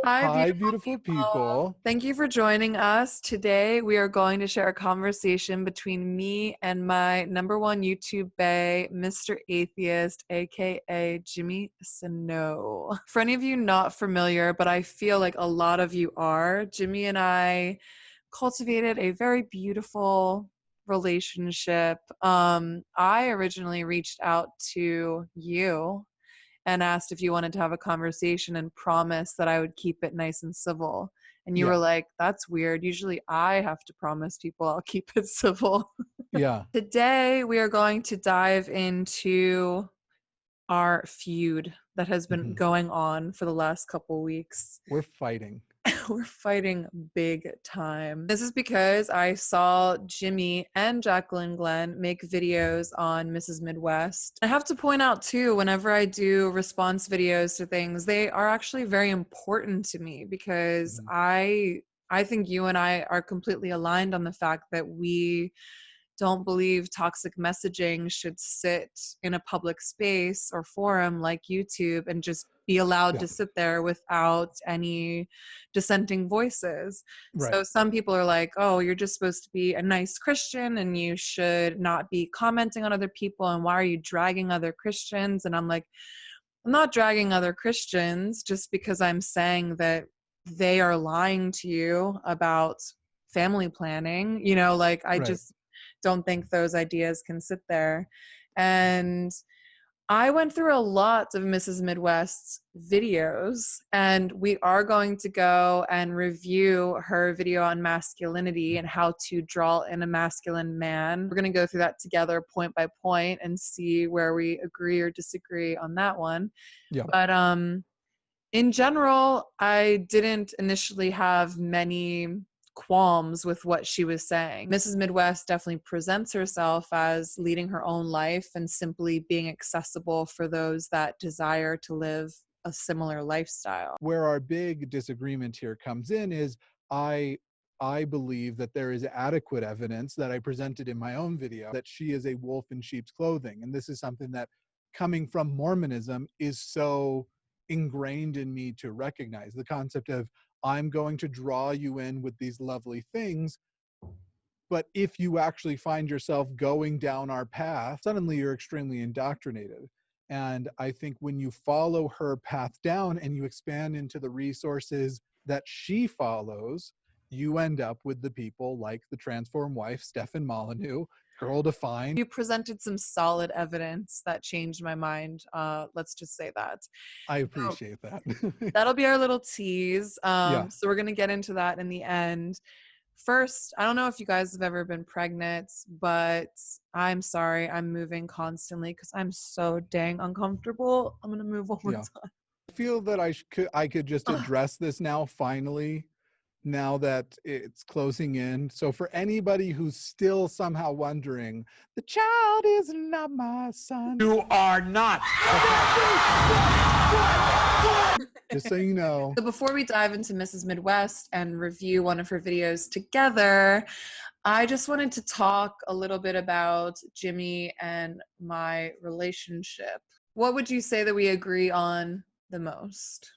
Hi, Hi, beautiful beautiful people. people. Thank you for joining us. Today, we are going to share a conversation between me and my number one YouTube bae, Mr. Atheist, aka Jimmy Snow. For any of you not familiar, but I feel like a lot of you are, Jimmy and I cultivated a very beautiful relationship. I originally reached out to you and asked if you wanted to have a conversation and promised that I would keep it nice and civil. And you were Yeah, like, that's weird. Usually I have to promise people I'll keep it civil. yeah. Today, we are going to dive into our feud that has been Mhm. going on for the last couple weeks. We're fighting. We're fighting big time. This is because I saw Jimmy and Jacqueline Glenn make videos on Mrs. Midwest. I have to point out too, whenever I do response videos to things, they are actually very important to me because Mhm. I think you and I are completely aligned on the fact that we don't believe toxic messaging should sit in a public space or forum like YouTube and just be allowed Yeah, to sit there without any dissenting voices. right. So some people are like, oh, you're just supposed to be a nice Christian and you should not be commenting on other people. And why are you dragging other Christians? And I'm like, I'm not dragging other Christians just because I'm saying that they are lying to you about family planning. Like I Right. just don't think those ideas can sit there. And I went through a lot of Mrs. Midwest's videos, and we are going to go and review her video on masculinity and how to draw in a masculine man. We're going to go through that together point by point and see where we agree or disagree on that one. Yeah. But in general, I didn't initially have many qualms with what she was saying. Mrs. Midwest definitely presents herself as leading her own life and simply being accessible for those that desire to live a similar lifestyle. Where our big disagreement here comes in is I I believe that there is adequate evidence that I presented in my own video that she is a wolf in sheep's clothing. And this is something that coming from Mormonism is so ingrained in me to recognize the concept of I'm going to draw you in with these lovely things. But if you actually find yourself going down our path, suddenly you're extremely indoctrinated. And I think when you follow her path down and you expand into the resources that she follows, you end up with the people like the transform wife, Stefan Molyneux, Girl Defined. You presented some solid evidence that changed my mind. Let's just say that. I So appreciate that. that'll be our little tease. Yeah. So we're going to get into that in the end. First, I don't know if you guys have ever been pregnant, but I'm sorry, I'm moving constantly because I'm so dang uncomfortable. I'm gonna move one more Yeah. time. I feel that I could just Ugh. address this now finally, now that it's closing in. So for anybody who's still somehow wondering, the child is not my son. You are not. Just so you know. So before we dive into Mrs. Midwest and review one of her videos together, I just wanted to talk a little bit about Jimmy and my relationship. What would you say that we agree on the most?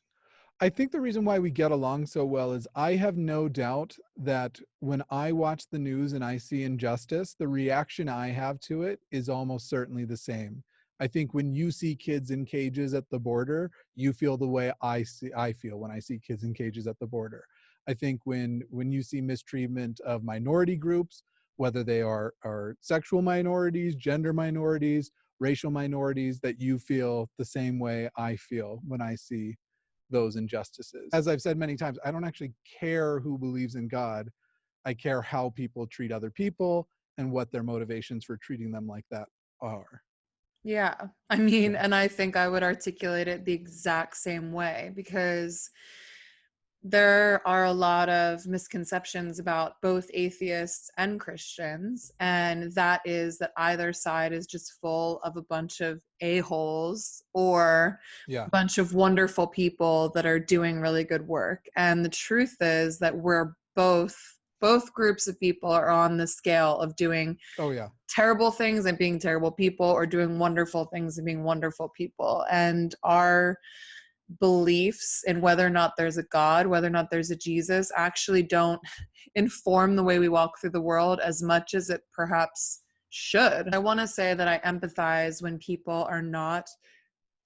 I think the reason why we get along so well is I have no doubt that when I watch the news and I see injustice, the reaction I have to it is almost certainly the same. I think when you see kids in cages at the border, you feel the way I feel when I see kids in cages at the border. I think when you see mistreatment of minority groups, whether they are sexual minorities, gender minorities, racial minorities, that you feel the same way I feel when I see those injustices. As I've said many times, I don't actually care who believes in God. I care how people treat other people and what their motivations for treating them like that are. Yeah, I mean, Yeah. and I think I would articulate it the exact same way because there are a lot of misconceptions about both atheists and Christians, and that is that either side is just full of a bunch of a-holes or Yeah. a bunch of wonderful people that are doing really good work. And the truth is that we're both groups of people are on the scale of doing Oh yeah. terrible things and being terrible people or doing wonderful things and being wonderful people. And our beliefs in whether or not there's a God, whether or not there's a Jesus, actually don't inform the way we walk through the world as much as it perhaps should. I want to say that I empathize when people are not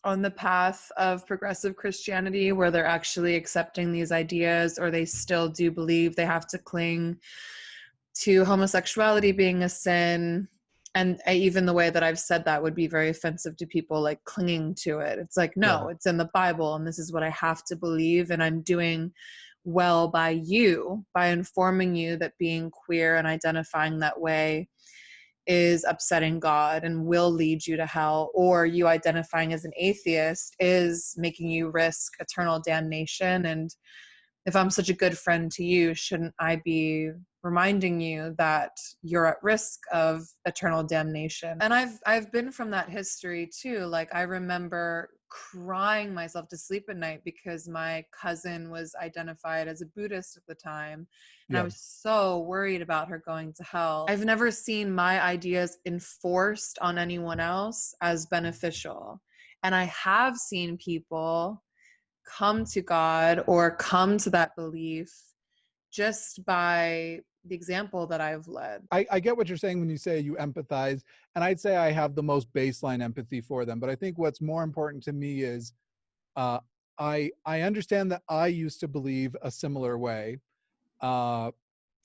on the path of progressive Christianity, where they're actually accepting these ideas, or they still do believe they have to cling to homosexuality being a sin. And even the way that I've said that would be very offensive to people, like clinging to it. It's like, no, Yeah. it's in the Bible and this is what I have to believe. And I'm doing well by you, by informing you that being queer and identifying that way is upsetting God and will lead you to hell, or you identifying as an atheist is making you risk eternal damnation. And if I'm such a good friend to you, shouldn't I be reminding you that you're at risk of eternal damnation? And I've been from that history too. Like, I remember crying myself to sleep at night because my cousin was identified as a Buddhist at the time, and I Yeah. was so worried about her going to hell. I've never seen my ideas enforced on anyone else as beneficial. And I have seen people come to God or come to that belief just by the example that I've led. I get what you're saying when you say you empathize, and I'd say I have the most baseline empathy for them. But I think what's more important to me is uh, I understand that I used to believe a similar way. Uh,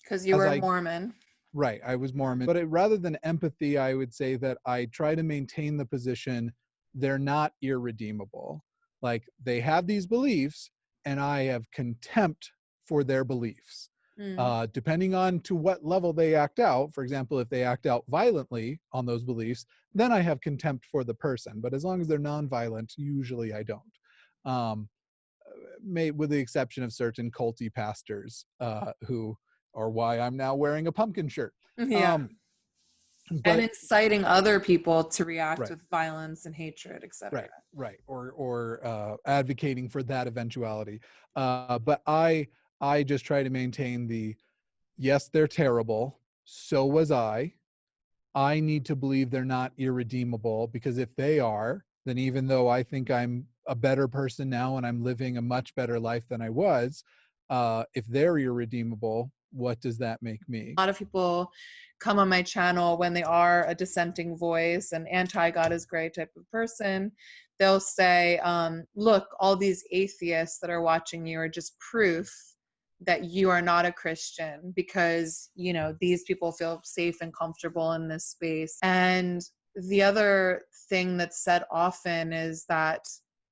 Because you as were I Mormon. Right, I was Mormon, but rather than empathy, I would say that I try to maintain the position they're not irredeemable. Like, they have these beliefs, and I have contempt for their beliefs. Mm. Depending on to what level they act out, for example, if they act out violently on those beliefs, then I have contempt for the person. But as long as they're nonviolent, usually I don't. Um, with the exception of certain culty pastors who are why I'm now wearing a pumpkin shirt. Yeah. Um, And but inciting other people to react right, with violence and hatred, etc. right, or advocating for that eventuality. But I just try to maintain the yes, they're terrible. So was I. I need to believe they're not irredeemable, because if they are, then even though I think I'm a better person now and I'm living a much better life than I was, if they're irredeemable, what does that make me? A lot of people come on my channel when they are a dissenting voice and anti-God is great type of person. They'll say, look, all these atheists that are watching you are just proof that you are not a Christian, because, you know, these people feel safe and comfortable in this space. And the other thing that's said often is that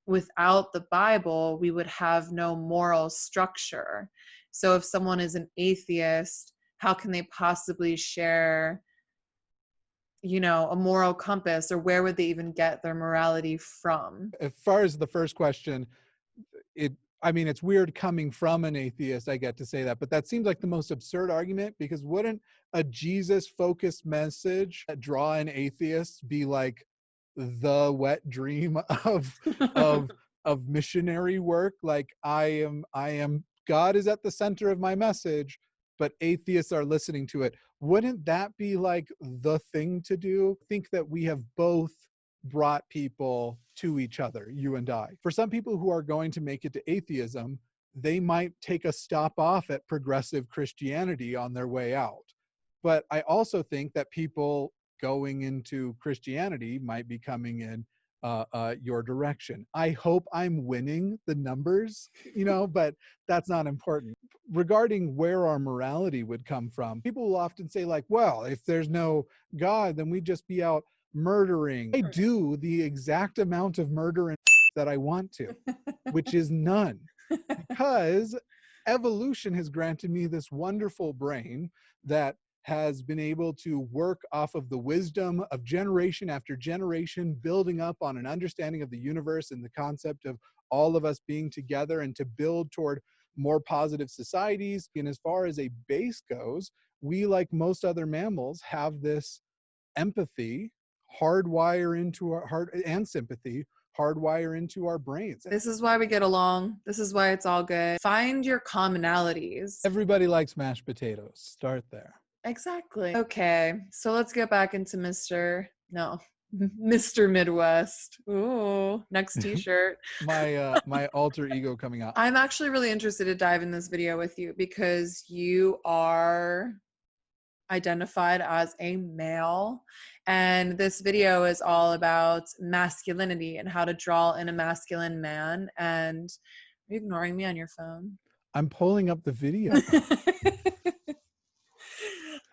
without the Bible, we would have no moral structure. So if someone is an atheist, how can they possibly share, you know, a moral compass, or where would they even get their morality from? As far as the first question, it I mean, it's weird coming from an atheist, I get to say that, but that seems like the most absurd argument, because wouldn't a Jesus focused message draw in atheists be like the wet dream of of missionary work? Like, I am God is at the center of my message, but atheists are listening to it. Wouldn't that be like the thing to do? I think that we have both brought people to each other, you and I. For some people who are going to make it to atheism, they might take a stop off at progressive Christianity on their way out. But I also think that people going into Christianity might be coming in your direction. I hope I'm winning the numbers, but that's not important. Regarding where our morality would come from, people will often say, like, well, if there's no God, then we'd just be out murdering. I do the exact amount of murder that I want to, which is none, because evolution has granted me this wonderful brain that has been able to work off of the wisdom of generation after generation, building up on an understanding of the universe and the concept of all of us being together, and to build toward more positive societies. And as far as a base goes, we, like most other mammals, have this empathy hardwire into our heart, and sympathy hardwire into our brains. This is why we get along. This is why it's all good. Find your commonalities. Everybody likes mashed potatoes. Start there. Exactly. Okay, so let's get back into Mr. No, Mr. Midwest. Ooh, next t-shirt. My alter ego coming out. I'm actually really interested to dive in this video with you because you are identified as a male. And this video is all about masculinity and how to draw in a masculine man. And are you ignoring me on your phone? I'm pulling up the video.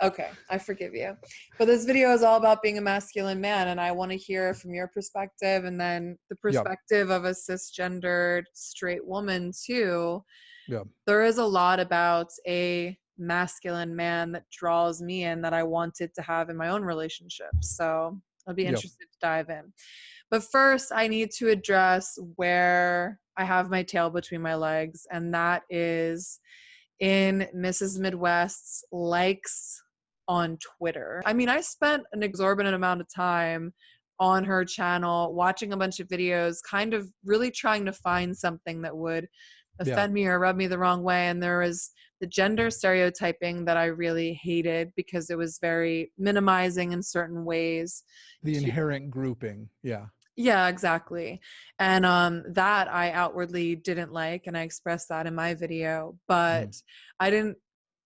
Okay, I forgive you. But this video is all about being a masculine man, and I want to hear from your perspective and then the Yep. perspective of a cisgendered straight woman, too. Yep. There is a lot about a masculine man that draws me in that I wanted to have in my own relationships. So I'll be Yep. interested to dive in. But first, I need to address where I have my tail between my legs, and that is in Mrs. Midwest's likes on Twitter. I mean, I spent an exorbitant amount of time on her channel watching a bunch of videos, kind of really trying to find something that would Yeah. offend me or rub me the wrong way. And there was the gender stereotyping that I really hated because it was very minimizing in certain ways. The inherent grouping. Yeah. Yeah, exactly. And that I outwardly didn't like, and I expressed that in my video, Mhm. but I didn't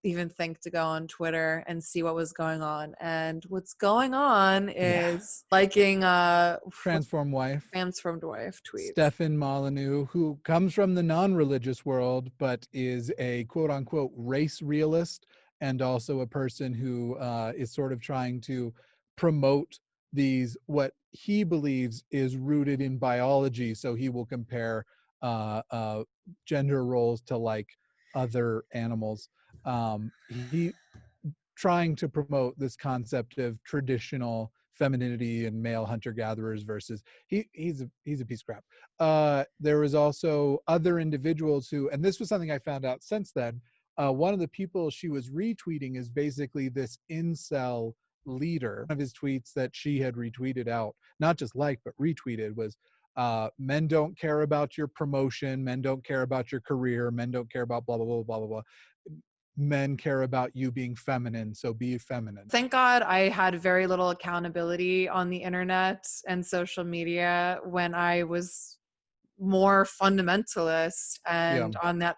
even think to go on Twitter and see what was going on. And what's going on Yeah. is liking Transform wife. transformed wife tweets. Stefan Molyneux, who comes from the non-religious world, but is a quote unquote race realist, and also a person who is sort of trying to promote these, what he believes is rooted in biology. So he will compare gender roles to like other animals. He trying to promote this concept of traditional femininity and male hunter gatherers versus he's a piece of crap. There was also other individuals who, and this was something I found out since then. One of the people she was retweeting is basically this incel leader. One of his tweets that she had retweeted out, not just liked but retweeted, was men don't care about your promotion, men don't care about your career, men don't care about blah blah blah blah blah blah. Men care about you being feminine, so be feminine. Thank God I had very little accountability on the internet and social media when I was more fundamentalist Yeah. and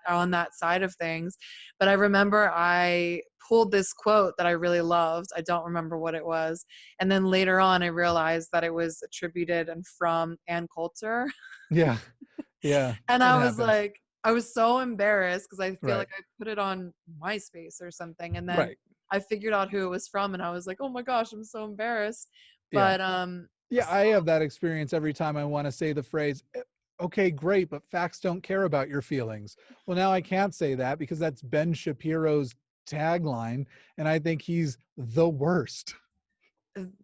on that side of things. But I remember I pulled this quote that I really loved. I don't remember what it was. And then later on I realized that it was attributed and from Ann Coulter. Yeah. Yeah. And It I was happens. like, I was so embarrassed because I feel Right. like I put it on MySpace or something. And then Right. I figured out who it was from and I was like, oh my gosh, I'm so embarrassed. Yeah. But Yeah, I have that experience every time I want to say the phrase, okay, great, but facts don't care about your feelings. Well, now I can't say that because that's Ben Shapiro's tagline, and I think he's the worst.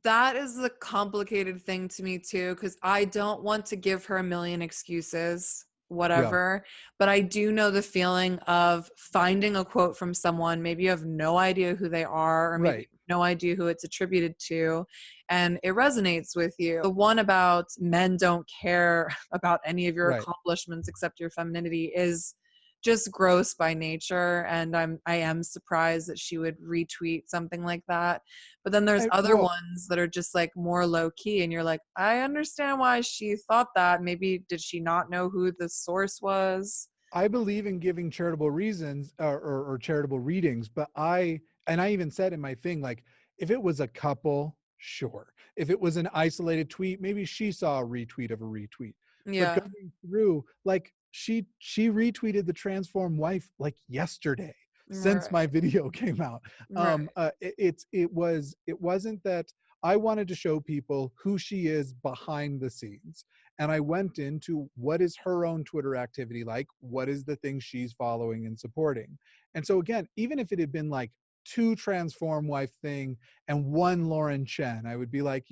that is the complicated thing to me too, because I don't want to give her a million excuses, Yeah. whatever. But I do know the feeling of finding a quote from someone, maybe you have no idea who they are, or maybe Right. no idea who it's attributed to, and it resonates with you. The one about men don't care about any of your Right. accomplishments except your femininity is just gross by nature, and I am surprised that she would retweet something like that. But then there's other Well, ones that are just like more low key, and you're like, I understand why she thought that. Maybe did she not know who the source was? I believe in giving charitable reasons or charitable readings, but I even said in my thing, like, if it was a couple, sure. If it was an isolated tweet, maybe she saw a retweet of a retweet. But Yeah, going through, like, she retweeted the transform wife like yesterday since right, my video came out. right, It wasn't that I wanted to show people who she is behind the scenes, and I went into what is her own Twitter activity like, what is the thing she's following and supporting. And so again, even if it had been like two transform wife thing and one Lauren Chen, I would be like,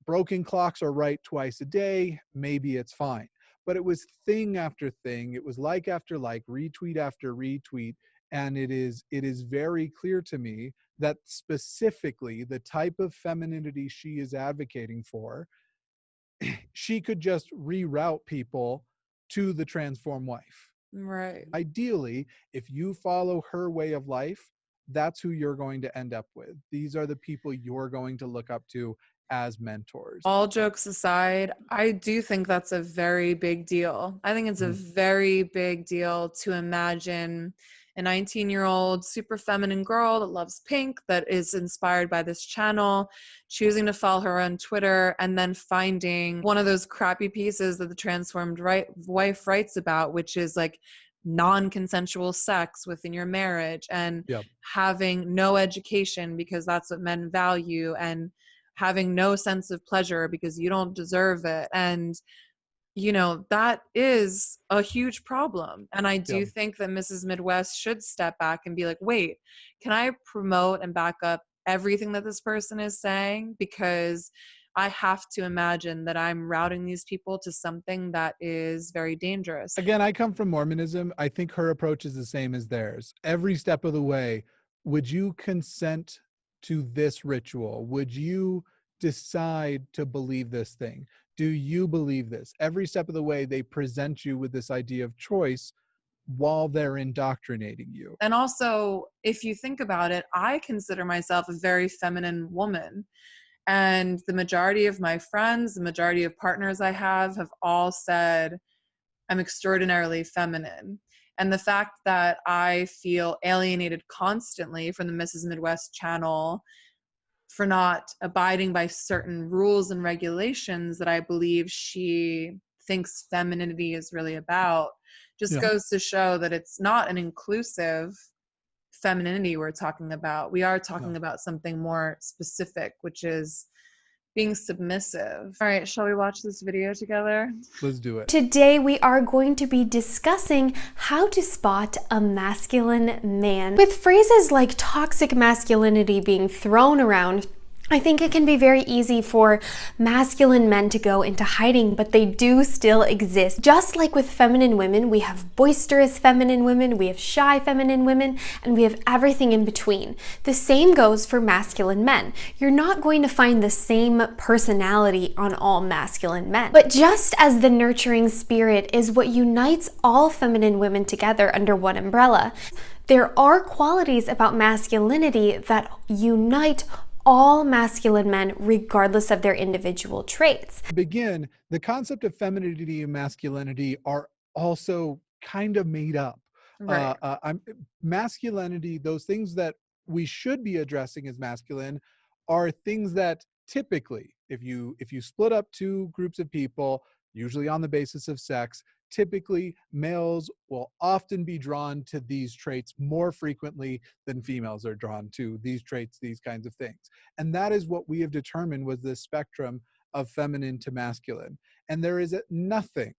broken clocks are right twice a day, maybe it's fine. But it was thing after thing, it was like after like, retweet after retweet, and it is very clear to me that specifically the type of femininity she is advocating for, she could just reroute people to the transform wife. right. Ideally, if you follow her way of life, that's who you're going to end up with. These are the people you're going to look up to as mentors. All jokes aside, I do think that's a very big deal. I think it's a Mhm. very big deal to imagine a 19-year-old super feminine girl that loves pink, that is inspired by this channel, choosing to follow her on Twitter, and then finding one of those crappy pieces that the transformed wife writes about, which is like non-consensual sex within your marriage, and Yep. having no education because that's what men value, and having no sense of pleasure because you don't deserve it. And, that is a huge problem. And I Yep. do think that Mrs. Midwest should step back and be like, wait, can I promote and back up everything that this person is saying? Because I have to imagine that I'm routing these people to something that is very dangerous. Again, I come from Mormonism. I think her approach is the same as theirs. Every step of the way, would you consent to this ritual? Would you decide to believe this thing? Do you believe this? Every step of the way, they present you with this idea of choice while they're indoctrinating you. And also, if you think about it, I consider myself a very feminine woman. And the majority of my friends, the majority of partners I have all said I'm extraordinarily feminine. And the fact that I feel alienated constantly from the Mrs. Midwest channel for not abiding by certain rules and regulations that I believe she thinks femininity is really about just Yeah. goes to show that it's not an inclusive femininity we're talking about. We are talking No. about something more specific, which is being submissive. All right, shall we watch this video together? Let's do it. Today we are going to be discussing how to spot a masculine man. With phrases like toxic masculinity being thrown around, I think it can be very easy for masculine men to go into hiding, but they do still exist. Just like with feminine women, we have boisterous feminine women, we have shy feminine women, and we have everything in between. The same goes for masculine men. You're not going to find the same personality on all masculine men. But just as the nurturing spirit is what unites all feminine women together under one umbrella, there are qualities about masculinity that unite all masculine men regardless of their individual traits. To begin, the concept of femininity and masculinity are also kind of made up. Right. Masculinity, those things that we should be addressing as masculine, are things that typically, if you split up two groups of people, usually on the basis of sex, typically males will often be drawn to these traits more frequently than females are drawn to these traits, these kinds of things. And that is what we have determined was the spectrum of feminine to masculine. And there is nothing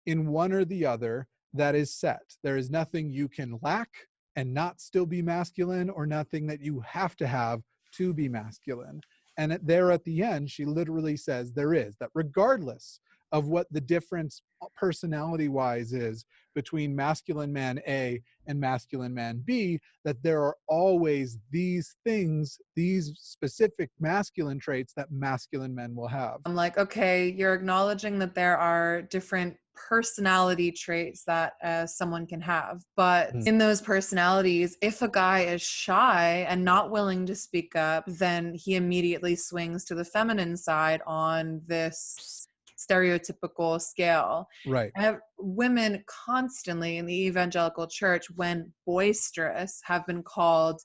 in one or the other that is set. There is nothing you can lack and not still be masculine, or nothing that you have to have to be masculine. And there at the end, she literally says there is, that regardless of what the difference personality wise is between masculine man A and masculine man B, that there are always these things, these specific masculine traits that masculine men will have. I'm like, okay, you're acknowledging that there are different personality traits that someone can have. But Mm. in those personalities, if a guy is shy and not willing to speak up, then he immediately swings to the feminine side on this stereotypical scale. Right. Women constantly in the evangelical church, when boisterous, have been called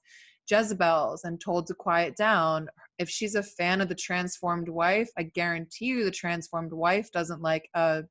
Jezebels and told to quiet down. If she's a fan of the transformed wife, I guarantee you the transformed wife doesn't like a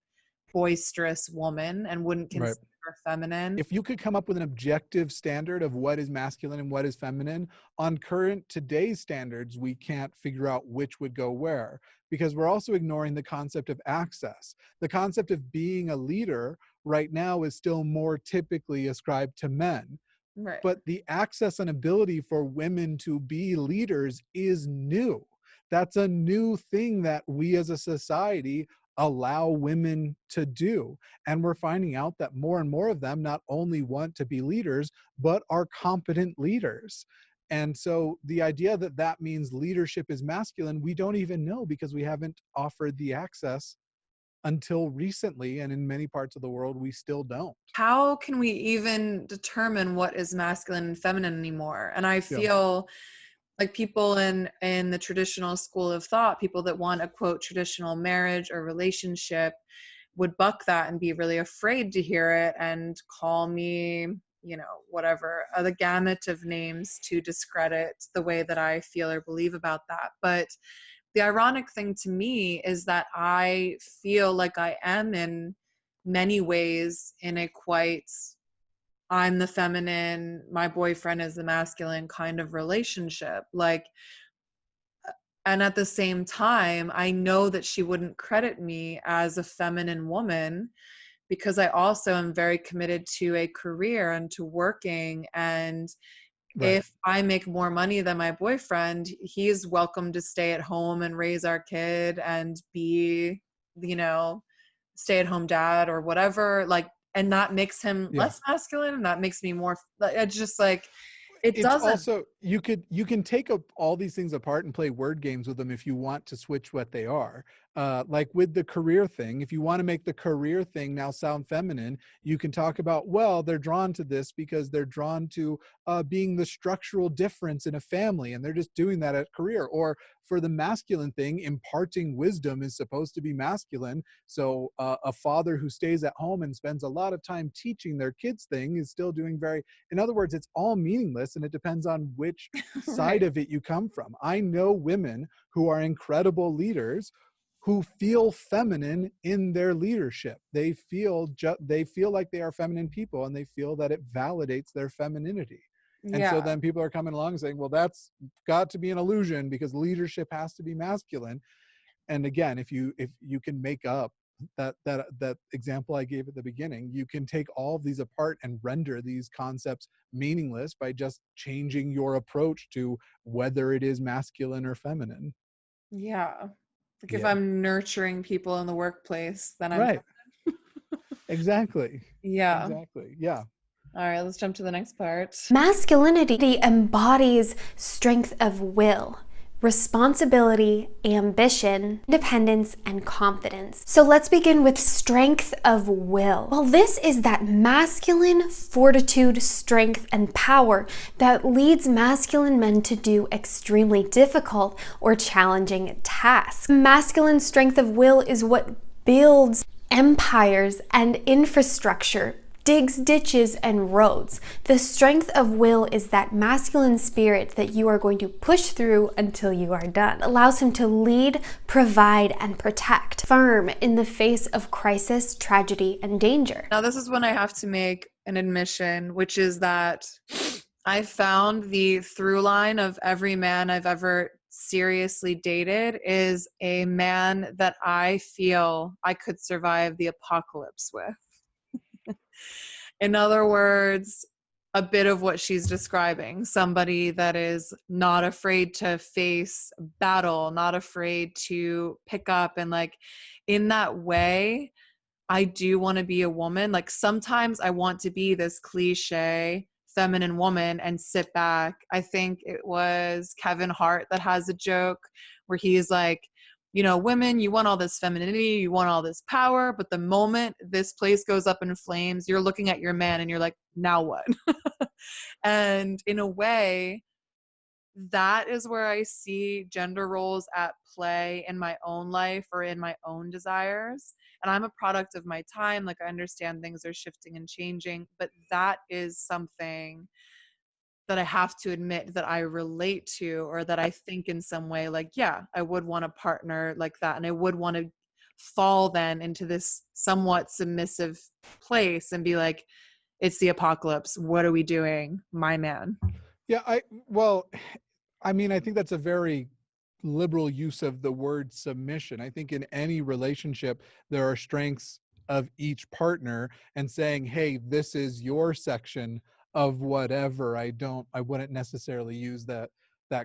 boisterous woman and wouldn't Right. consider her feminine. If you could come up with an objective standard of what is masculine and what is feminine, on current today's standards, we can't figure out which would go where, because we're also ignoring the concept of access. The concept of being a leader right now is still more typically ascribed to men. Right. But the access and ability for women to be leaders is new. That's a new thing that we as a society allow women to do. And we're finding out that more and more of them not only want to be leaders, but are competent leaders. And so the idea that that means leadership is masculine, we don't even know, because we haven't offered the access until recently. And in many parts of the world, we still don't. How can we even determine what is masculine and feminine anymore? And I Yeah. feel like people in the traditional school of thought, people that want a quote traditional marriage or relationship would buck that and be really afraid to hear it and call me, you know, whatever, the gamut of names to discredit the way that I feel or believe about that. But the ironic thing to me is that I feel like I am in many ways in a quite I'm the feminine, my boyfriend is the masculine kind of relationship. Like, and at the same time, I know that she wouldn't credit me as a feminine woman because I also am very committed to a career and to working. And Right. if I make more money than my boyfriend, he's welcome to stay at home and raise our kid and be, you know, stay at home dad or whatever. Like, and that makes him Yeah. less masculine and that makes me more, it's just like, it It's doesn't. also, you can take up all these things apart and play word games with them if you want to switch what they are. Like with the career thing, if you want to make the career thing now sound feminine, you can talk about, well, they're drawn to this because they're drawn to being the structural difference in a family, and they're just doing that at career. Or for the masculine thing, imparting wisdom is supposed to be masculine. So a father who stays at home and spends a lot of time teaching their kids thing is still doing very, in other words, it's all meaningless, and it depends on which side Right. of it you come from. I know women who are incredible leaders who feel feminine in their leadership. They feel like they are feminine people, and they feel that it validates their femininity. And so Yeah. then people are coming along saying, well, that's got to be an illusion because leadership has to be masculine. And again, if you can make up that example I gave at the beginning, you can take all of these apart and render these concepts meaningless by just changing your approach to whether it is masculine or feminine. Yeah. Like if Yeah. I'm nurturing people in the workplace, then I'm Right. Exactly. yeah. Exactly. Yeah. All right, let's jump to the next part. Masculinity embodies strength of will, responsibility, ambition, independence, and confidence. So let's begin with strength of will. Well, this is that masculine fortitude, strength, and power that leads masculine men to do extremely difficult or challenging tasks. Masculine strength of will is what builds empires and infrastructure, digs ditches and roads. The strength of will is that masculine spirit that you are going to push through until you are done. It allows him to lead, provide, and protect, firm in the face of crisis, tragedy, and danger. Now, this is when I have to make an admission, which is that I found the through line of every man I've ever seriously dated is a man that I feel I could survive the apocalypse with. In other words, a bit of what she's describing, somebody that is not afraid to face battle, not afraid to pick up, and like in that way, I do want to be a woman. Like sometimes I want to be this cliche feminine woman and sit back. I think it was Kevin Hart that has a joke where he's like, you know, women, you want all this femininity, you want all this power, but the moment this place goes up in flames, you're looking at your man and you're like, now what? And in a way, that is where I see gender roles at play in my own life or in my own desires. And I'm a product of my time. Like I understand things are shifting and changing, but that is something that I have to admit that I relate to, or that I think in some way, like, yeah, I would want a partner like that. And I would want to fall then into this somewhat submissive place and be like, it's the apocalypse. What are we doing? My man. Yeah, well, I mean, I think that's a very liberal use of the word submission. I think in any relationship, there are strengths of each partner, and saying, hey, this is your section of whatever. I wouldn't necessarily use that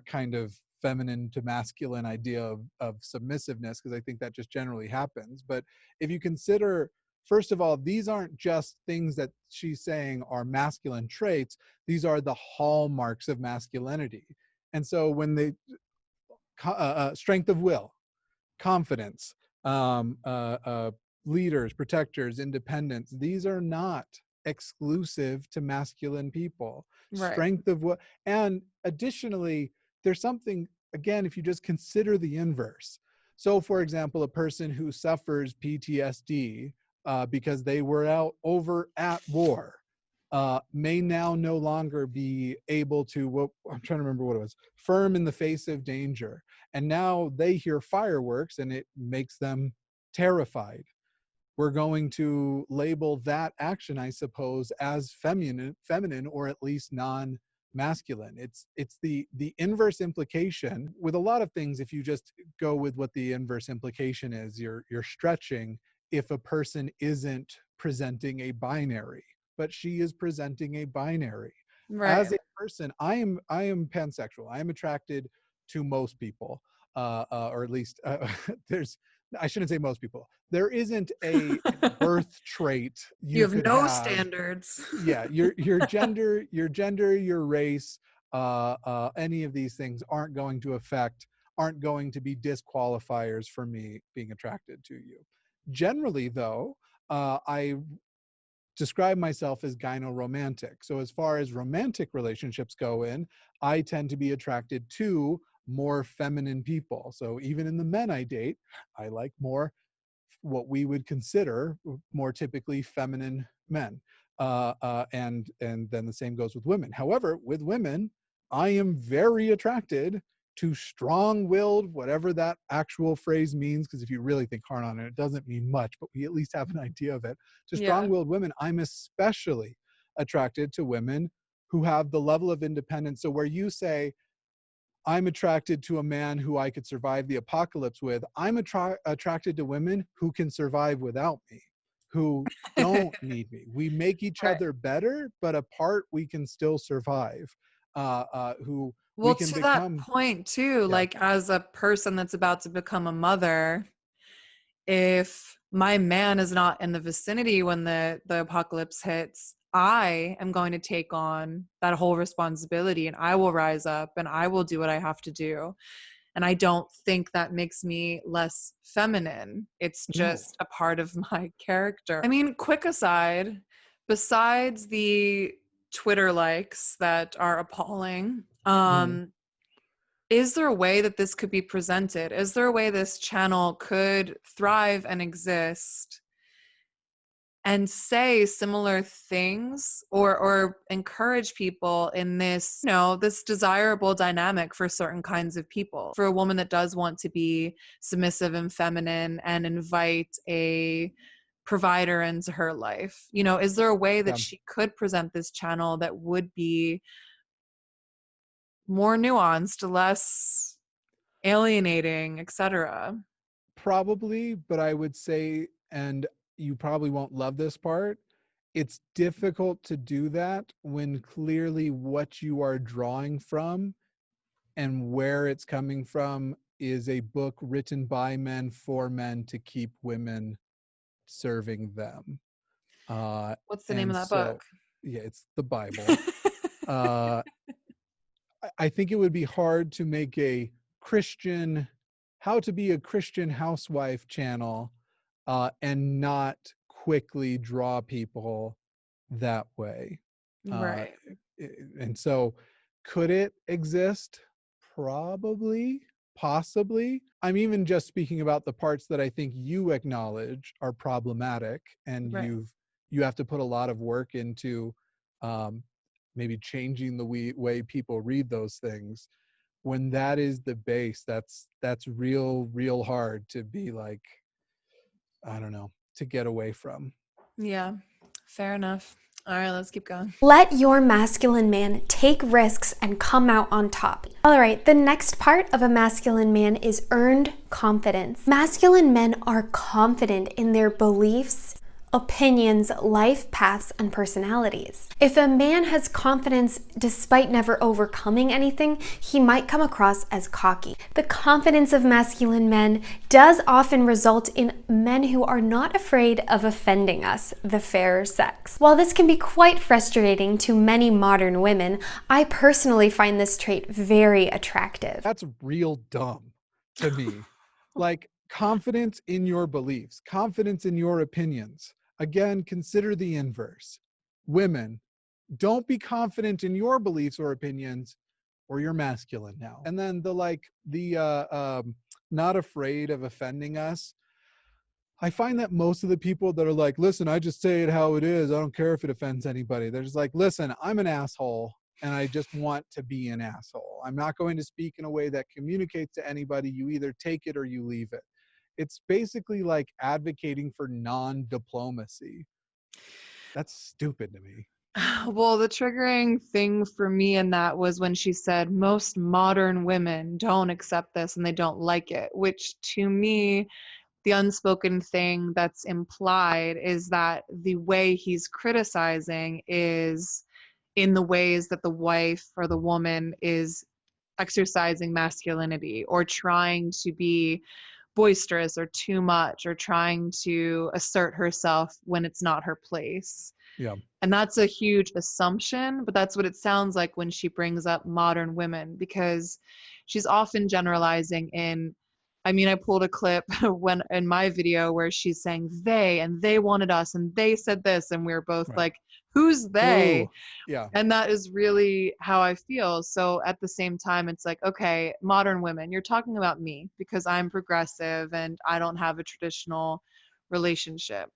kind of feminine to masculine idea of submissiveness, because I think that just generally happens. But if you consider, first of all, these aren't just things that she's saying are masculine traits, these are the hallmarks of masculinity. And so when they strength of will, confidence, um, uh, uh, leaders, protectors, independence, these are not exclusive to masculine people. Right. Strength of will, and additionally, there's something, again, if you just consider the inverse. So for example, a person who suffers PTSD because they were over at war may now no longer be able to, well, I'm trying to remember what it was, firm in the face of danger. And now they hear fireworks and it makes them terrified. We're going to label that action, I suppose, as feminine, or at least non-masculine. It's the inverse implication with a lot of things. If you just go with what the inverse implication is, you're stretching if a person isn't presenting a binary, but she is presenting a binary. As Right. a person, I am pansexual. I am attracted to most people, or at least there's, I shouldn't say most people. There isn't a birth trait You you have could no have. standards. Yeah, your gender, your race, any of these things aren't going to be disqualifiers for me being attracted to you. Generally, though, I describe myself as gynoromantic. So as far as romantic relationships go in, I tend to be attracted to more feminine people. So even in the men I date, I like more what we would consider more typically feminine men. And then the same goes with women. However, with women, I am very attracted to strong-willed, whatever that actual phrase means, because if you really think hard on it, it doesn't mean much, but we at least have an idea of it. To Yeah. strong-willed women, I'm especially attracted to women who have the level of independence. So where you say, I'm attracted to a man who I could survive the apocalypse with, I'm attracted to women who can survive without me, who don't need me. We make each Right. other better, but apart we can still survive. Who we Well, can to that become. point too, Yeah. like as a person that's about to become a mother, if my man is not in the vicinity when the apocalypse hits, I am going to take on that whole responsibility and I will rise up and I will do what I have to do. And I don't think that makes me less feminine. It's No. just a part of my character. I mean, quick aside, besides the Twitter likes that are appalling, Mhm. is there a way that this could be presented? Is there a way this channel could thrive and exist and say similar things or encourage people in this, this desirable dynamic for certain kinds of people? For a woman that does want to be submissive and feminine and invite a provider into her life, is there a way that Yeah. she could present this channel that would be more nuanced, less alienating, etc.? Probably, but I would say, and you probably won't love this part, it's difficult to do that when clearly what you are drawing from and where it's coming from is a book written by men for men to keep women serving them. What's the name And of that book? so, yeah, it's the Bible. Uh, I think it would be hard to make a Christian, how to be a Christian housewife channel and not quickly draw people that way. Uh, Right. and so, could it exist? Probably, possibly. I'm even just speaking about the parts that I think you acknowledge are problematic, and Right. you have to put a lot of work into um, maybe changing the way people read those things. When that is the base, that's real hard to be like, I don't know, to get away from. Yeah. Fair enough. All right, let's keep going. Let your masculine man take risks and come out on top. All right, the next part of a masculine man is earned confidence. Masculine men are confident in their beliefs, opinions, life paths, and personalities. If a man has confidence despite never overcoming anything, he might come across as cocky. The confidence of masculine men does often result in men who are not afraid of offending us, the fair sex. While this can be quite frustrating to many modern women, I personally find this trait very attractive. That's real dumb to me. Like, confidence in your beliefs, confidence in your opinions. Again, consider the inverse. Women, don't be confident in your beliefs or opinions. or you're masculine now. And then the not afraid of offending us. I find that most of the people that are like, listen, I just say it how it is. I don't care if it offends anybody. They're just like, listen, I'm an asshole and I just want to be an asshole. I'm not going to speak in a way that communicates to anybody. You either take it or you leave it. It's basically like advocating for non-diplomacy. That's stupid to me. Well, the triggering thing for me in that was when she said most modern women don't accept this and they don't like it, which to me, the unspoken thing that's implied is that the way he's criticizing is in the ways that the wife or the woman is exercising masculinity or trying to be boisterous or too much or trying to assert herself when it's not her place. Yeah. And that's a huge assumption, but that's what it sounds like when she brings up modern women, because she's often generalizing in, I mean, I pulled a clip when in my video where she's saying they and they wanted us and they said this and we are both Right. like, who's they? Ooh, yeah. And that is really how I feel. So at the same time, it's like, okay, modern women, you're talking about me because I'm progressive and I don't have a traditional relationship.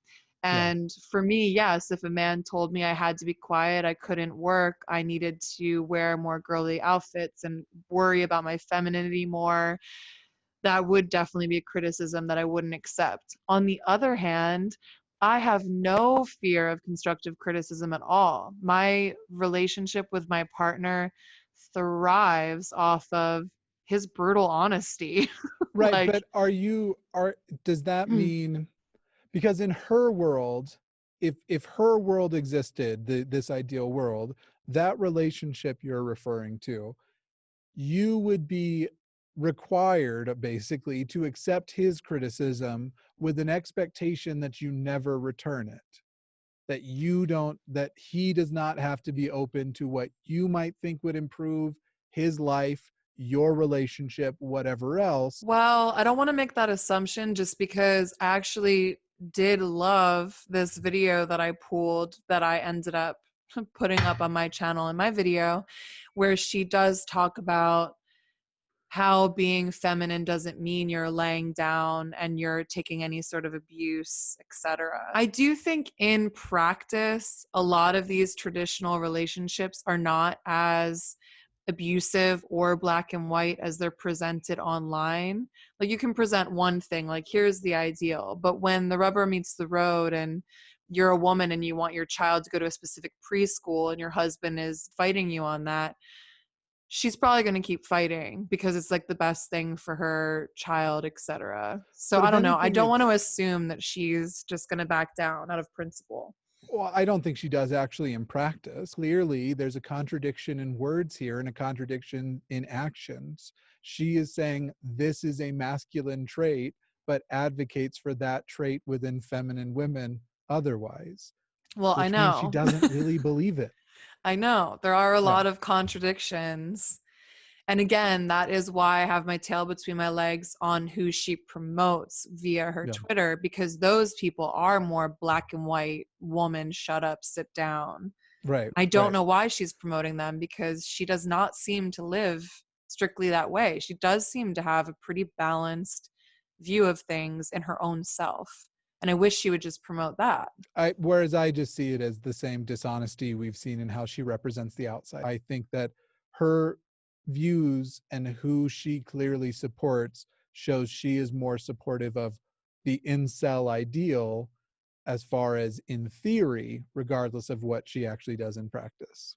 Yeah. And for me, yes, if a man told me I had to be quiet, I couldn't work, I needed to wear more girly outfits and worry about my femininity more, that would definitely be a criticism that I wouldn't accept. On the other hand, I have no fear of constructive criticism at all. My relationship with my partner thrives off of his brutal honesty. Right. Like, But does that mean, because in her world, if her world existed, this ideal world, that relationship you're referring to, you would be required basically to accept his criticism with an expectation that you never return it, that he does not have to be open to what you might think would improve his life, your relationship, whatever else. well, I don't want to make that assumption just because I actually did love this video that I pulled that I ended up putting up on my channel in my video, where she does talk about how being feminine doesn't mean you're laying down and you're taking any sort of abuse, etc. I do think in practice, a lot of these traditional relationships are not as abusive or black and white as they're presented online. Like you can present one thing, like here's the ideal, but when the rubber meets the road and you're a woman and you want your child to go to a specific preschool and your husband is fighting you on that, she's probably going to keep fighting because it's like the best thing for her child, etc. So But I if don't know. I anything, don't want to it's, assume that she's just going to back down out of principle. well, I don't think she does actually in practice. Clearly, there's a contradiction in words here and a contradiction in actions. She is saying this is a masculine trait, but advocates for that trait within feminine women otherwise, Well, I which means she know. doesn't really believe it. I know. There are a Yeah. lot of contradictions. And again, that is why I have my tail between my legs on who she promotes via her Yeah. Twitter, because those people are more black and white woman, shut up, sit down. Right. I don't Right. know why she's promoting them because she does not seem to live strictly that way. She does seem to have a pretty balanced view of things in her own self. And I wish she would just promote that. Whereas I just see it as the same dishonesty we've seen in how she represents the outside. I think that her views and who she clearly supports shows she is more supportive of the incel ideal as far as in theory, regardless of what she actually does in practice.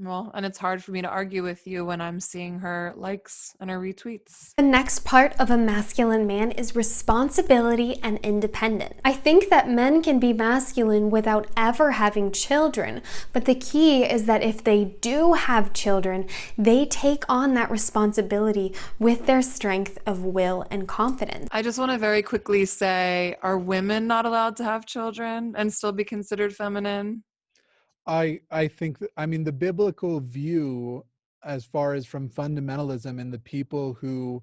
Well, and it's hard for me to argue with you when I'm seeing her likes and her retweets. The next part of a masculine man is responsibility and independence. I think that men can be masculine without ever having children, but the key is that if they do have children, they take on that responsibility with their strength of will and confidence. I just want to very quickly say, are women not allowed to have children and still be considered feminine? I think that, I mean, the biblical view, as far as from fundamentalism and the people who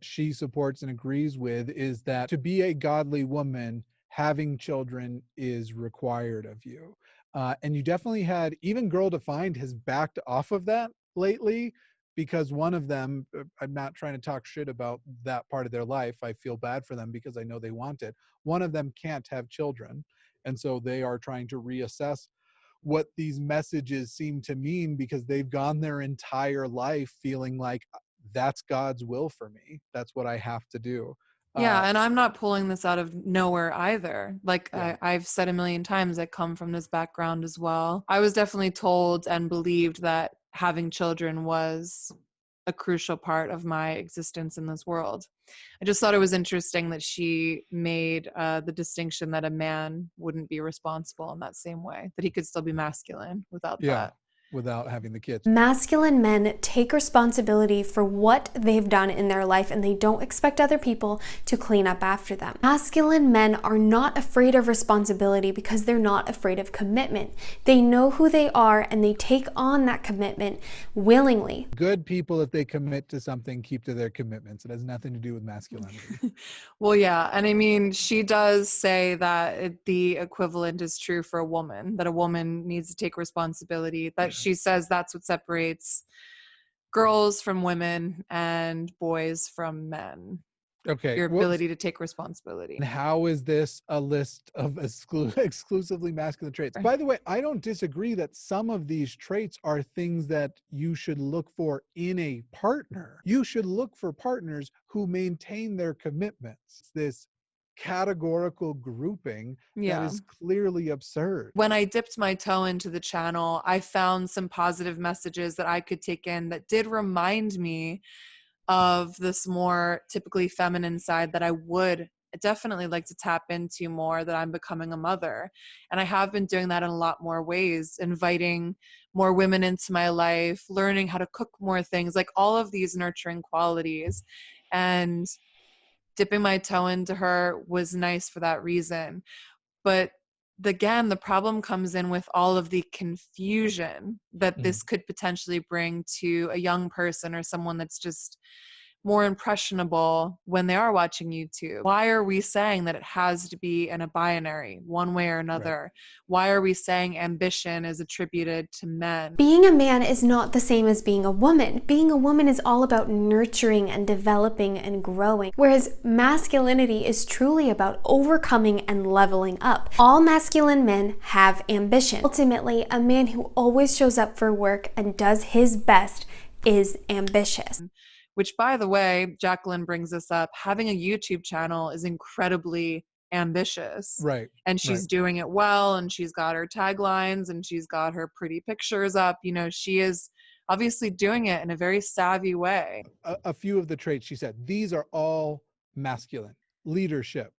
she supports and agrees with, is that to be a godly woman, having children is required of you. And you definitely had, even Girl Defined has backed off of that lately because one of them, I'm not trying to talk shit about that part of their life. I feel bad for them because I know they want it. One of them can't have children. And so they are trying to reassess what these messages seem to mean because they've gone their entire life feeling like that's God's will for me. That's what I have to do. Yeah, and I'm not pulling this out of nowhere either. Like Yeah. I've said a million times, I come from this background as well. I was definitely told and believed that having children was a crucial part of my existence in this world. I just thought it was interesting that she made the distinction that a man wouldn't be responsible in that same way, that he could still be masculine without Yeah. that. Without having the kids. Masculine men take responsibility for what they've done in their life and they don't expect other people to clean up after them. Masculine men are not afraid of responsibility because they're not afraid of commitment. They know who they are and they take on that commitment willingly. Good people, if they commit to something, keep to their commitments. It has nothing to do with masculinity. Well, yeah. And I mean, she does say that the equivalent is true for a woman, that a woman needs to take responsibility, that she says that's what separates girls from women and boys from men. Okay. Your ability to take responsibility. And how is this a list of exclusively masculine traits? By the way, I don't disagree that some of these traits are things that you should look for in a partner. You should look for partners who maintain their commitments. This categorical grouping that is clearly absurd. When I dipped my toe into the channel, I found some positive messages that I could take in that did remind me of this more typically feminine side that I would definitely like to tap into more, that I'm becoming a mother. And I have been doing that in a lot more ways, inviting more women into my life, learning how to cook more things, like all of these nurturing qualities. And dipping my toe into her was nice for that reason. But again, the problem comes in with all of the confusion that this could potentially bring to a young person or someone that's just more impressionable when they are watching YouTube. Why are we saying that it has to be in a binary, one way or another? Right. Why are we saying ambition is attributed to men? Being a man is not the same as being a woman. Being a woman is all about nurturing and developing and growing, whereas masculinity is truly about overcoming and leveling up. All masculine men have ambition. Ultimately, a man who always shows up for work and does his best is ambitious. Which, by the way, Jacqueline brings this up, having a YouTube channel is incredibly ambitious. Right. And she's doing it well, and she's got her taglines, and she's got her pretty pictures up. You know, she is obviously doing it in a very savvy way. A few of the traits she said, these are all masculine. Leadership.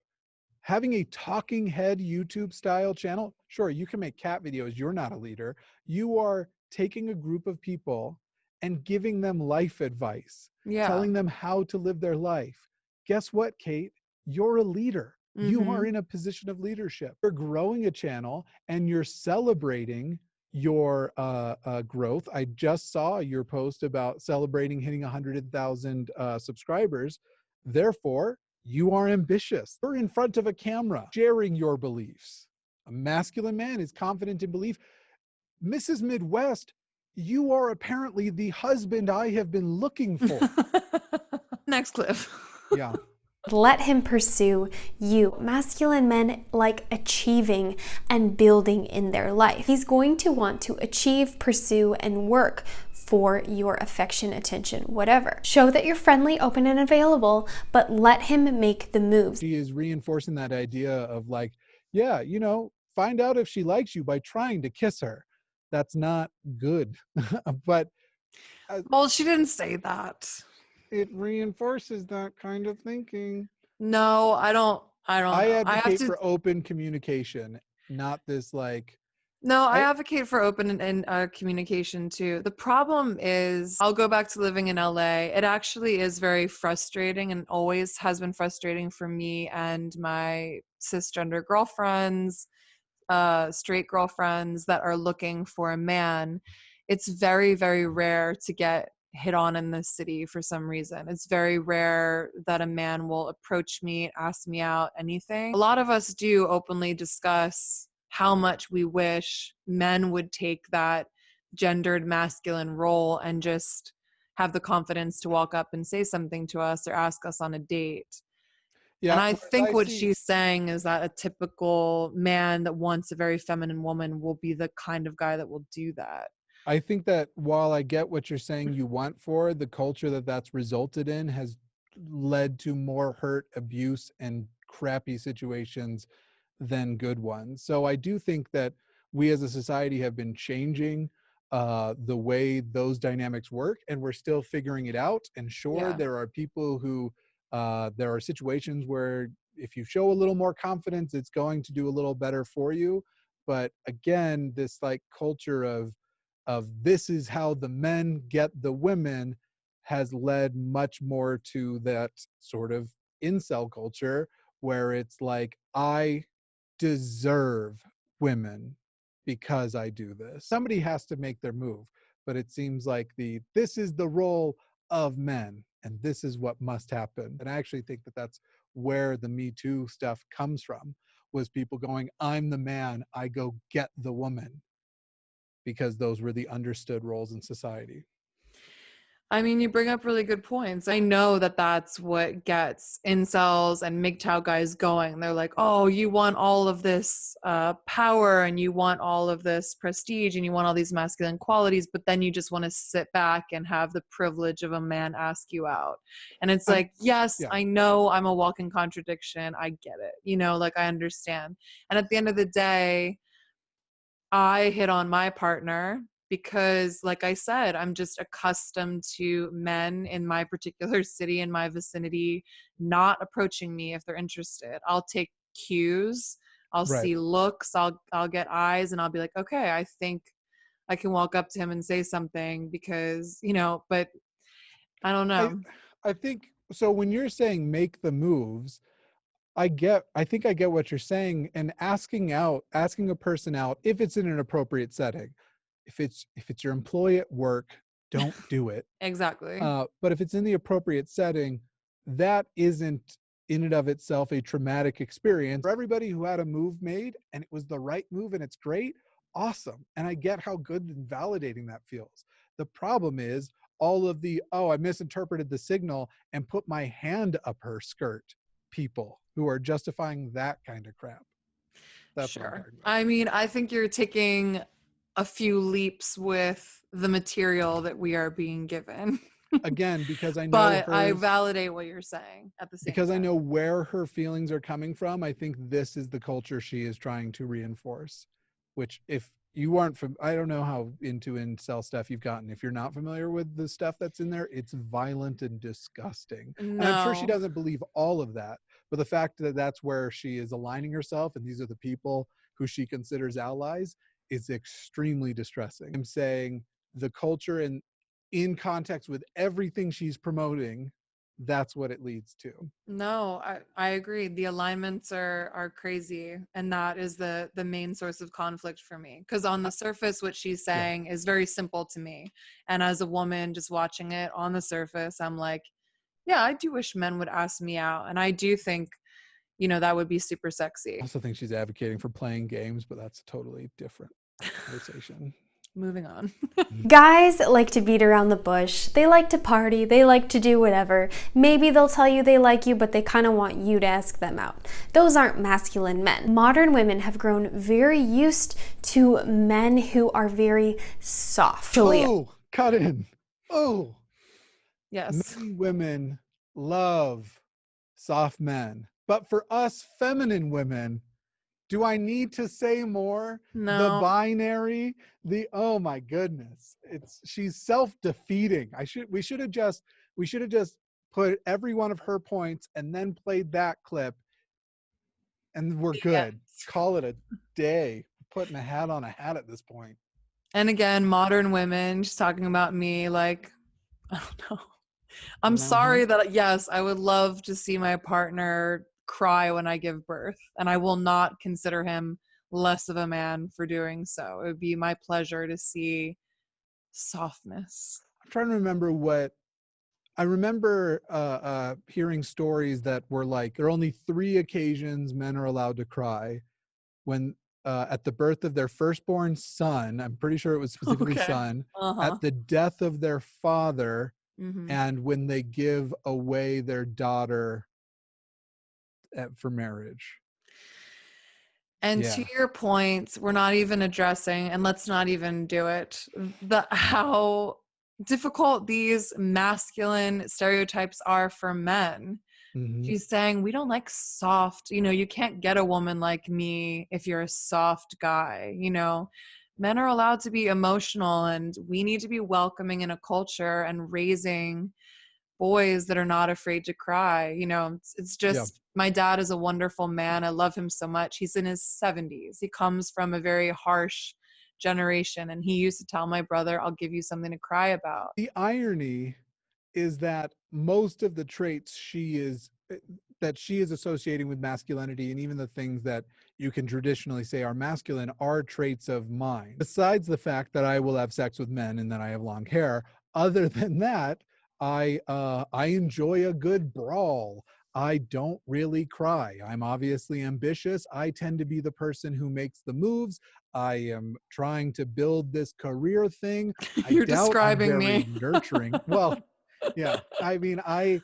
Having a talking head YouTube style channel, sure, you can make cat videos. You're not a leader. You are taking a group of people and giving them life advice, telling them how to live their life. Guess what, Kate? You're a leader. You are in a position of leadership. You're growing a channel and you're celebrating your growth. I just saw your post about celebrating hitting 100,000 subscribers. Therefore, you are ambitious. You're in front of a camera, sharing your beliefs. A masculine man is confident in belief. Mrs. Midwest, you are apparently the husband I have been looking for. Next clip. Yeah. Let him pursue you. Masculine men like achieving and building in their life. He's going to want to achieve, pursue, and work for your affection, attention, whatever. Show that you're friendly, open, and available, but let him make the moves. She is reinforcing that idea of like, yeah, you know, find out if she likes you by trying to kiss her. That's not good. But well, she didn't say that. It reinforces that kind of thinking. No, I don't I advocate for open communication, not this like. No, I advocate for open and communication too. The problem is, I'll go back to living in LA. It actually is very frustrating and always has been frustrating for me and my cisgender girlfriends, straight girlfriends that are looking for a man. It's very, very rare to get hit on in this city for some reason. It's very rare that a man will approach me, ask me out, anything. A lot of us do openly discuss how much we wish men would take that gendered masculine role and just have the confidence to walk up and say something to us or ask us on a date. And Yeah, I whereas think I what see she's saying is that a typical man that wants a very feminine woman will be the kind of guy that will do that. I think that while I get what you're saying you want for, the culture that that's resulted in has led to more hurt, abuse, and crappy situations than good ones. So I do think that we as a society have been changing the way those dynamics work, and we're still figuring it out. And sure, Yeah. there are people who, there are situations where if you show a little more confidence, it's going to do a little better for you. But again, this like culture of this is how the men get the women has led much more to that sort of incel culture where it's like I deserve women because I do this. Somebody has to make their move, but it seems like this is the role of men and this is what must happen. And I actually think that that's where the Me Too stuff comes from, was people going, I'm the man, I go get the woman, because those were the understood roles in society. I mean, you bring up really good points. I know that that's what gets incels and MGTOW guys going. They're like, oh, you want all of this power and you want all of this prestige and you want all these masculine qualities, but then you just want to sit back and have the privilege of a man ask you out. And it's Um, like, yes, yeah, I know I'm a walking contradiction. I get it. Like I understand. And at the end of the day, I hit on my partner because, like I said, I'm just accustomed to men in my particular city, in my vicinity, not approaching me if they're interested. I'll take cues, I'll right. see looks, I'll get eyes, and I'll be like, okay, I think I can walk up to him and say something because, but I don't I know. I think so. When you're saying make the moves, I think I get what you're saying. And asking a person out, if it's in an appropriate setting, if it's your employee at work, don't do it. Exactly. But if it's in the appropriate setting, that isn't in and of itself a traumatic experience. For everybody who had a move made and it was the right move and it's great, awesome. And I get how good and validating that feels. The problem is all of the, oh, I misinterpreted the signal and put my hand up her skirt people who are justifying that kind of crap. That's what I'm Sure. talking about. I mean, I think you're taking a few leaps with the material that we are being given. Again, But I validate what you're saying at the same because I time. know where her feelings are coming from, I think this is the culture she is trying to reinforce. Which, if you aren't from, I don't know how into incel stuff you've gotten. If you're not familiar with the stuff that's in there, it's violent and disgusting. And I'm sure she No, doesn't believe all of that, but the fact that that's where she is aligning herself, and these are the people who she considers allies, is extremely distressing. I'm saying the culture and in context with everything she's promoting, that's what it leads to. no, I agree. The alignments are crazy, and that is the main source of conflict for me. Because on the surface, what she's Yeah. saying is very simple to me, and as a woman just watching it on the surface, I'm like, yeah, I do wish men would ask me out, and I do think that would be super I sexy. also think she's advocating for playing games, but that's a totally different conversation. Moving on. Guys like to beat around the bush. They like to party. They like to do whatever. Maybe they'll tell you they like you, but they kind of want you to ask them out. Those aren't masculine men. Modern women have grown very used to men who are very soft. Oh, cut in. Oh, Yes. many women love soft men, but for us feminine women, do I need to say more? The No. binary, oh my goodness. She's self-defeating. We should have just put every one of her points and then played that clip and we're Yeah. good. Call it a day. Putting a hat on a hat at this point. And again, modern women, just talking about me, like, I don't know. I'm Uh-huh. sorry that, yes, I would love to see my partner cry when I give birth, and I will not consider him less of a man for doing so. It would be my pleasure to see softness. I'm trying to remember what I remember hearing stories that were like there are only 3 occasions men are allowed to cry when at the birth of their firstborn son, I'm pretty sure it was specifically Okay. son, Uh-huh. at the death of their father, Mhm. and when they give away their daughter for marriage. And to Yeah. your point, we're not even addressing, and let's not even do it, the how difficult these masculine stereotypes are for men. Hmm. She's saying, "We don't like soft, you can't get a woman like me if you're a soft guy." Men are allowed to be emotional, and we need to be welcoming in a culture and raising boys that are not afraid to cry. It's Yeah. just, my dad is a wonderful man. I love him so much. He's in his 70s. He comes from a very harsh generation, and he used to tell my brother, "I'll give you something to cry about." The irony is that most of the traits that she is associating with masculinity, and even the things that you can traditionally say are masculine, are traits of mine. Besides the fact that I will have sex with men and that I have long hair, other than that, I enjoy a good brawl. I don't really cry. I'm obviously ambitious. I tend to be the person who makes the moves. I am trying to build this career thing. I You're doubt I'm describing very me. nurturing. Well, yeah. I mean, I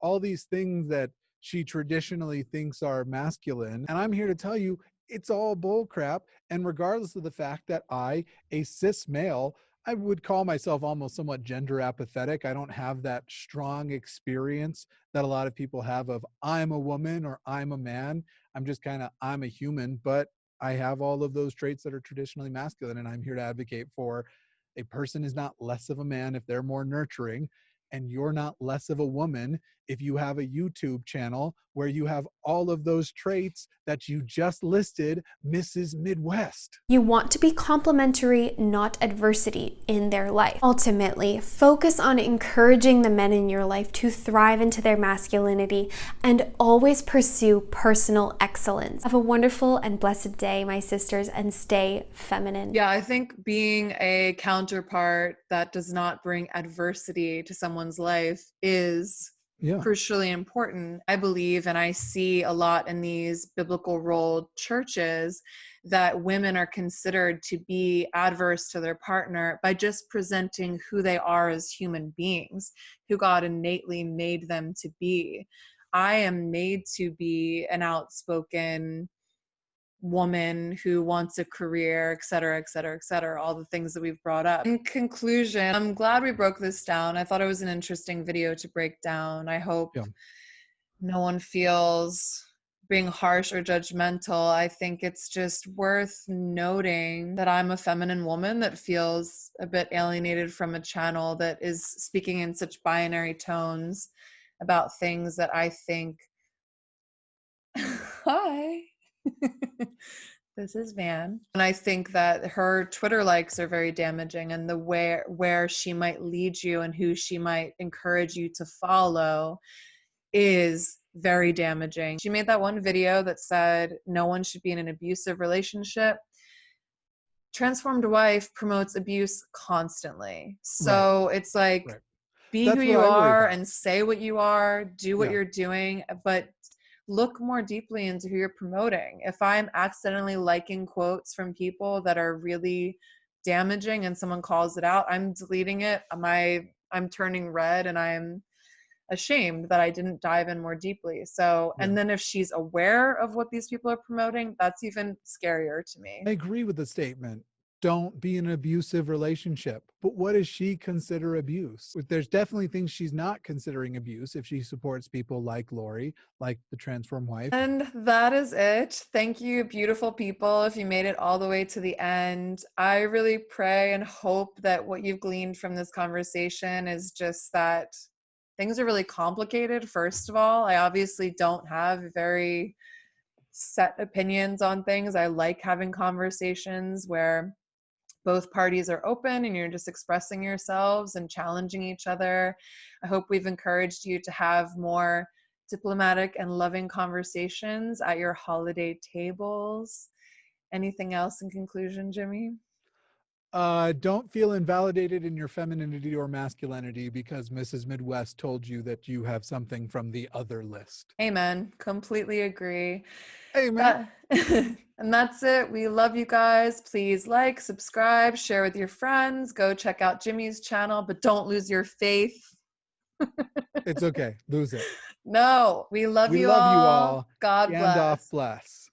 all these things that she traditionally thinks are masculine, and I'm here to tell you it's all bull crap. And regardless of the fact that a cis male, I would call myself almost somewhat gender apathetic. I don't have that strong experience that a lot of people have of I'm a woman or I'm a man. I'm just kind of I'm a human, but I have all of those traits that are traditionally masculine, and I'm here to advocate for a person is not less of a man if they're more nurturing, and you're not less of a woman if you have a YouTube channel where you have all of those traits that you just listed, Mrs. Midwest. You want to be complementary, not adversity in their life. Ultimately, focus on encouraging the men in your life to thrive into their masculinity and always pursue personal excellence. Have a wonderful and blessed day, my sisters, and stay feminine. Yeah, I think being a counterpart that does not bring adversity to someone's life is Yeah. crucially important. I believe, and I see a lot in these biblical role churches, that women are considered to be adverse to their partner by just presenting who they are as human beings, who God innately made them to be. I am made to be an outspoken woman who wants a career, et cetera, et cetera, et cetera, all the things that we've brought up. In conclusion, I'm glad we broke this down. I thought it was an interesting video to break down. I hope Yeah. no one feels being harsh or judgmental. I think it's just worth noting that I'm a feminine woman that feels a bit alienated from a channel that is speaking in such binary tones about things that I think hi. This is Van. And I think that her Twitter likes are very damaging, and the where she might lead you and who she might encourage you to follow is very damaging. She made that one video that said no one should be in an abusive relationship. Transformed wife promotes abuse constantly. Right. So it's like, Right. be who That's what you I worry are about. and say what you are, do what Yeah. you're doing, but look more deeply into who you're promoting. If I'm accidentally liking quotes from people that are really damaging and someone calls it out, I'm deleting it. I'm turning red, and I'm ashamed that I didn't dive in more deeply. So, Yeah. and then if she's aware of what these people are promoting, that's even scarier to I me. agree with the statement. Don't be in an abusive relationship. But what does she consider abuse? There's definitely things she's not considering abuse if she supports people like Lori, like the transform wife. And that is it. Thank you, beautiful people, if you made it all the way to the end. I really pray and hope that what you've gleaned from this conversation is just that things are really complicated, first of all. I obviously don't have very set opinions on things. I like having conversations where both parties are open and you're just expressing yourselves and challenging each other. I hope we've encouraged you to have more diplomatic and loving conversations at your holiday tables. Anything else in conclusion, Jimmy? Don't feel invalidated in your femininity or masculinity because Mrs. Midwest told you that you have something from the other list. Amen. Completely agree. Hey, man. And that's it. We love you guys. Please like, subscribe, share with your friends. Go check out Jimmy's channel, but don't lose your faith. It's okay. Lose it. No, we love We you love you all. all. God Gandalf bless. bless.